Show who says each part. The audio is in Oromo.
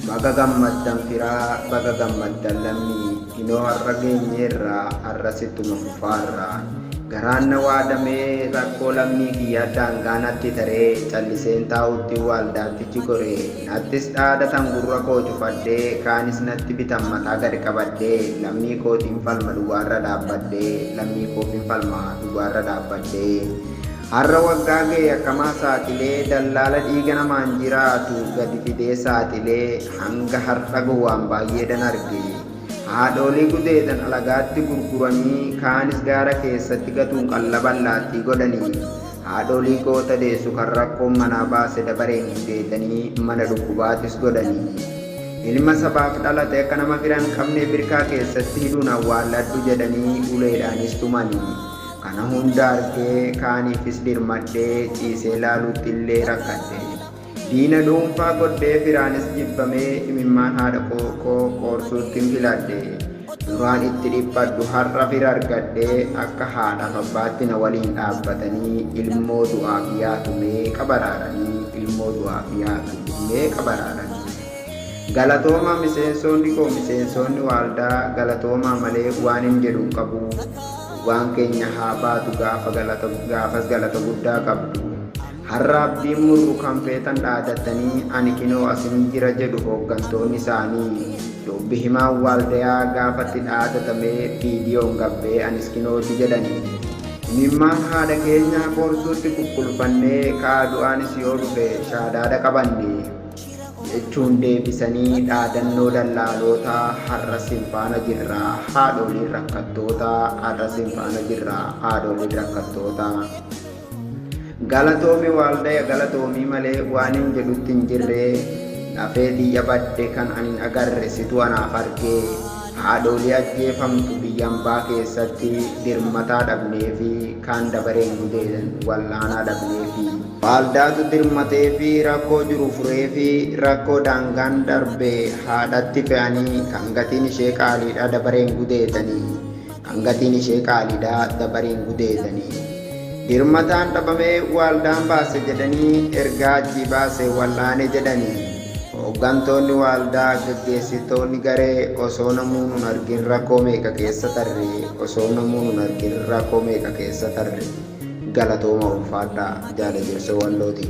Speaker 1: Baga gammaddan firaa baga gammaddan lammii inoo har'a geenyeerraa har'a sittuma fufaarraa garaan na waadamee rakkoo lammii kiyyaa daangaanatti taree calliseen taa'utti waaldaattichi goree nattis dhaadatan gurra koo cufadhee kaanis natti bitan mataa gadi qabadhee lammii kootiin falma duwwaarra dhaabbadhee lammii kootiin falma duwwaarra dhaabbadhee. Har'a waggaa ga'e akkamaa saaxilee dallaala dhiiga namaan jiraatu gadi fidee saaxilee hanga har'a gowwaan baay'eedhan arge haadholii gudeedhan alagaatti gurguranii kaanis gaara keessatti gatuun qallaban laattii godhanii haadholii goota deessu kan rakkoon manaa baase dabareen gudeedanii mana dhukkubaatis godhanii ilma sabaaf dhalate akka nama firan qabnee birkaa keessatti hidhuun awwaalladhu jedhanii uleedhaanis tumanii. Kana hunda argee kaaniifis dirmadhee ciisee laaluutti illee rakkadhe diina dhuunfaa godhee firaanis jibbamee imimmaan haadha koo qoorsuutti filadhe duraan itti dhiphadhu har'a fira argadhee akka haadhaaf abbaatti na waliin dhaabbatanii ilmoo du'aaf yaatu meeqa baraaranii ilmoo du'aaf yaatu meeqa baraaranii galatoomaa miseensonni koo miseensonni waaldaa galatoomaa malee waan hin jedhu qabu. Waan keenya haa baatu gaafas galata guddaa qabdu har'a abdiin murru kan feetan dhaadattanii ani kinoo asin jira jedhu hooggantoonni isaanii dubbi himaan waaldayaa gaafatti dhaadatamee viidiyoon gabbee anis kinooti jedhanii imimmaan haadha keenyaa qoorsuutti qulqulfannee kaadu'aanis yoo dhufe shaadaada qabanne jechuun deebisanii dhaadannoo dallaalootaa har'a sinfaana jirra haadholii rakkattoota har'a sinfaana jirra haadholii rakkattoota galatoomi waaldaya galatoomii malee waan hin jedhutti hin jirre lafee xiyya badde kan anin agarre situ anaaf argee haadholii ajjeefamtu biyyambaa keessatti dirmataa dhabnee fi kaan dabareen gudeedan wallaanaa dhabnee fi waaldaatu dirmatee fi rakkoo jiru furee fi rakkoo daangaan darbe haadhatti fe'anii kan gatiin ishee qaaliidha dabareen gudeedanii kan gatiin ishee qaaliidha dabareen gudeedanii dirmataan dhabamee waaldaan baase jedhanii ergaa achii baase wallaane jedhanii hooggantoonni waaldaa gaggeessitoonni garee osoo namuun hin argin rakkoo meeqa keessa tarre osoo namuun hin argin rakkoo meeqa keessa tarre galatooma ulfaadhaa jaala jirsa wallooti.